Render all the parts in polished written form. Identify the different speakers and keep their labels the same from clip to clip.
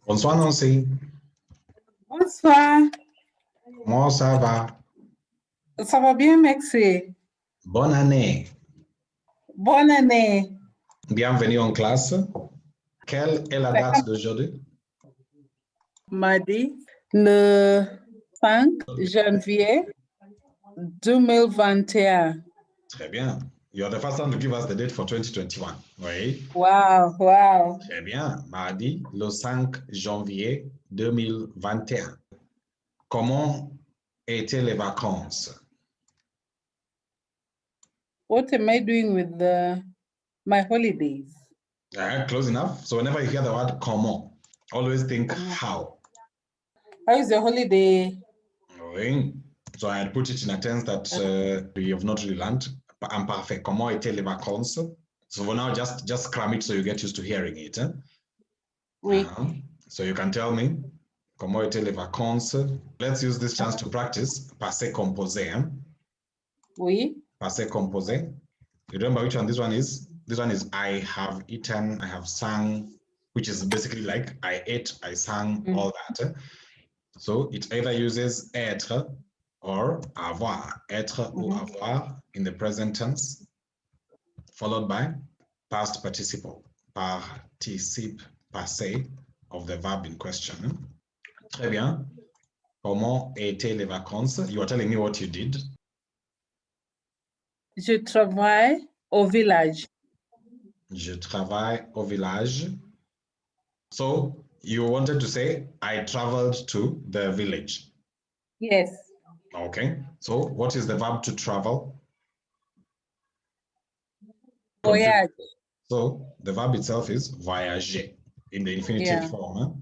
Speaker 1: Bonsoir Nancy.
Speaker 2: Bonsoir,
Speaker 1: Comment ça va?
Speaker 2: ça va bien, merci.
Speaker 1: Bonne année.
Speaker 2: Bonne année.
Speaker 1: Bienvenue en classe. Quelle est la date d'aujourd'hui?
Speaker 2: Mardi, le 5 janvier 2021.
Speaker 1: Très bien. You're the first one to give us the date for 2021. Oui.
Speaker 2: Wow, wow.
Speaker 1: Très bien. Mardi, le 5 janvier 2021. Comment étaient les vacances?
Speaker 2: What am I doing with my holidays?
Speaker 1: Close enough. So whenever you hear the word comment, always think how.
Speaker 2: How is the holiday?
Speaker 1: Oui. So I had put it in a tense that we have not really learned. Imparfait. Comment étaient les vacances? So for now, just cram it so you get used to hearing it.
Speaker 2: Oui.
Speaker 1: So you can tell me, comment étaient les vacances? Let's use this chance to practice passé composé.
Speaker 2: Oui.
Speaker 1: Passé composé. You remember which one this one is? This one is I have eaten, I have sung, which is basically like I ate, I sang, all that. So it either uses être or avoir, être ou avoir in the present tense, followed by past participle, participe passé of the verb in question. Très bien. Comment étaient les vacances? You are telling me what you did.
Speaker 2: Je travaille au village.
Speaker 1: Je travaille au village. So you wanted to say, I traveled to the village.
Speaker 2: Yes.
Speaker 1: Okay. So what is the verb to travel?
Speaker 2: Voyage.
Speaker 1: So the verb itself is voyager in the infinitive form.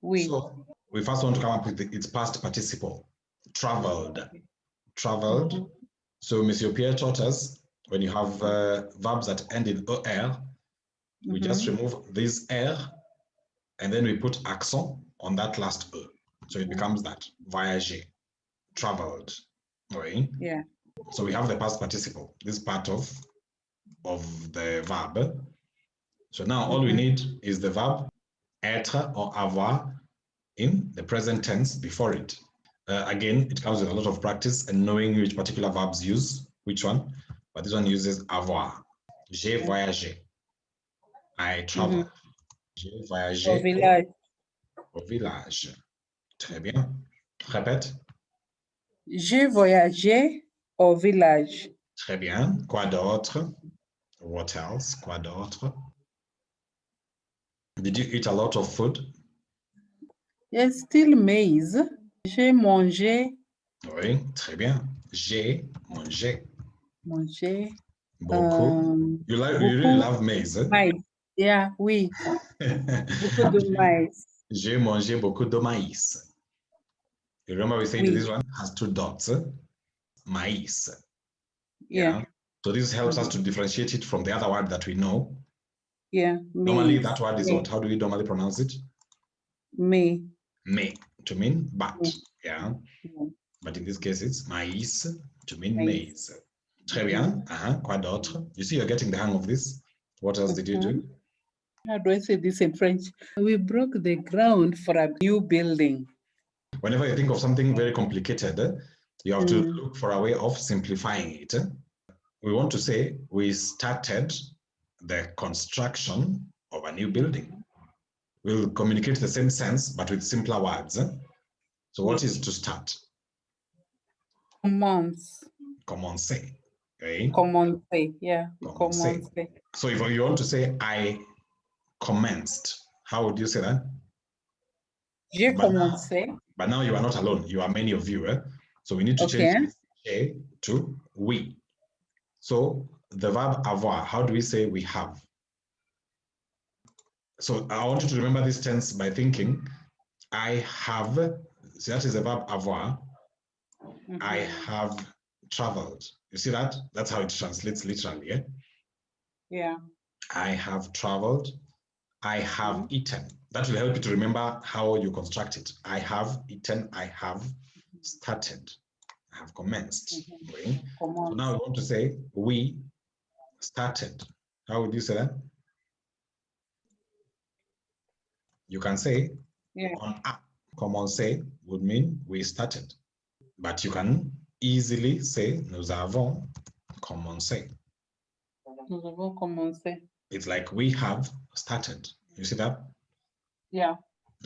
Speaker 2: Oui.
Speaker 1: So we first want to come up with its past participle. Traveled. Traveled. So Monsieur Pierre taught us when you have verbs that end in er, we just remove this er and then we put accent on that last e. So it becomes that voyager, traveled. Right?
Speaker 2: Yeah.
Speaker 1: So we have the past participle, this part of the verb. So now all we need is the verb être or avoir in the present tense before it. Again, it comes with a lot of practice and knowing which particular verbs use which one, but this one uses avoir. J'ai voyagé. I traveled. J'ai voyagé
Speaker 2: Au village.
Speaker 1: au village. Très bien. Répète.
Speaker 2: J'ai voyagé au village.
Speaker 1: Très bien. Quoi d'autre? What else? Quoi d'autre? Did you eat a lot of food?
Speaker 2: Yes, still maize. J'ai mangé.
Speaker 1: Oui, très bien. J'ai mangé.
Speaker 2: Mangé.
Speaker 1: Beaucoup. You really love maize.
Speaker 2: Maïs. Yeah, oui. Beaucoup de maïs.
Speaker 1: J'ai mangé beaucoup de maïs. You remember we said this one has two dots. Maïs.
Speaker 2: Yeah.
Speaker 1: So this helps us to differentiate it from the other word that we know.
Speaker 2: Yeah.
Speaker 1: Normally that word is what? How do we normally pronounce it?
Speaker 2: Me.
Speaker 1: Me, to mean but. Yeah. But in this case it's maïs to mean maize. Très bien. Quoi d'autre? You see, you're getting the hang of this. What else did you do?
Speaker 2: How do I say this in French? We broke the ground for a new building.
Speaker 1: Whenever you think of something very complicated, you have to look for a way of simplifying it. We want to say we started the construction of a new building. We'll communicate the same sense, but with simpler words. So what is to start?
Speaker 2: Commence.
Speaker 1: Commencer. Okay?
Speaker 2: Commencer, yeah.
Speaker 1: Commencer. So if you want to say, I commenced, how would you say that?
Speaker 2: J'ai commencé.
Speaker 1: But now you are not alone. You are many of you. So we need to change this to we. So the verb avoir, how do we say we have? So I want you to remember this tense by thinking, I have, so that is the verb avoir. I have traveled. You see that? That's how it translates literally.
Speaker 2: Yeah.
Speaker 1: I have traveled. I have eaten. That will help you to remember how you construct it. I have eaten. I have started. I have commenced. Okay? So now we want to say we started. How would you say that? You can say
Speaker 2: Yeah.
Speaker 1: on a. Commencer would mean we started. But you can easily say nous avons commencé.
Speaker 2: Nous avons commencé.
Speaker 1: It's like we have started. You see that?
Speaker 2: Yeah.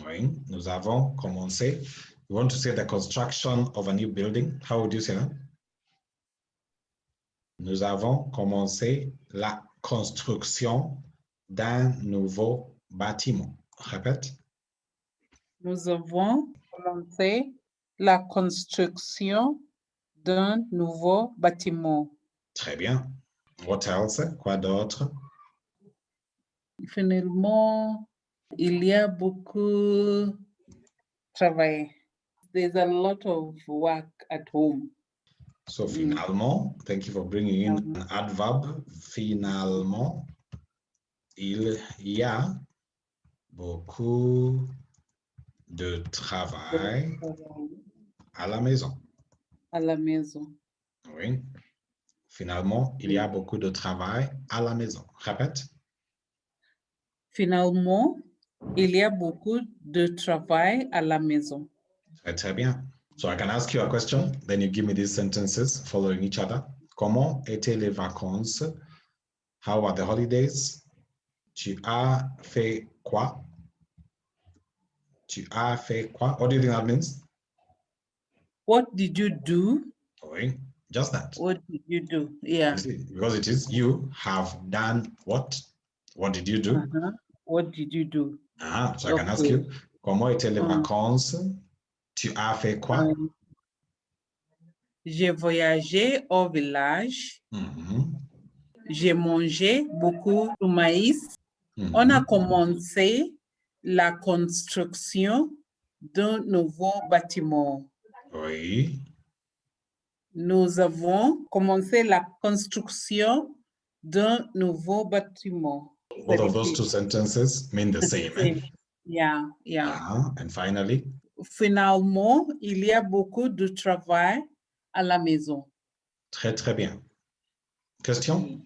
Speaker 1: Oui, nous avons commencé. You want to say the construction of a new building? How would you say that? Nous avons commencé la construction d'un nouveau bâtiment. Répète.
Speaker 2: Nous avons commencé la construction d'un nouveau bâtiment.
Speaker 1: Très bien. What else? Quoi d'autre?
Speaker 2: Finalement, il y a beaucoup de travail. There's a lot of work at home.
Speaker 1: So finalement, thank you for bringing in an adverb. Finalement, il y a beaucoup de travail à la maison.
Speaker 2: À la maison.
Speaker 1: Oui. Finalement, il y a beaucoup de travail à la maison. Répète.
Speaker 2: Finalement, il y a beaucoup de travail à la maison.
Speaker 1: Très, très bien. So I can ask you a question, then you give me these sentences following each other. Comment étaient les vacances? How were the holidays? Tu as fait quoi? Tu as fait quoi? What do you think that means?
Speaker 2: What did you do?
Speaker 1: Oui, just that.
Speaker 2: What did you do? Yeah.
Speaker 1: You see, because it is you have done what? What did you do?
Speaker 2: What did you do?
Speaker 1: So I can ask you, comment étaient les vacances? Tu as fait quoi?
Speaker 2: J'ai voyagé au village. J'ai mangé beaucoup de maïs. On a commencé la construction d'un nouveau bâtiment.
Speaker 1: Oui.
Speaker 2: Nous avons commencé la construction d'un nouveau bâtiment.
Speaker 1: Both of those two sentences mean the same.
Speaker 2: Yeah.
Speaker 1: And finally?
Speaker 2: Finalement, il y a beaucoup de travail à la maison.
Speaker 1: Très, très bien. Question?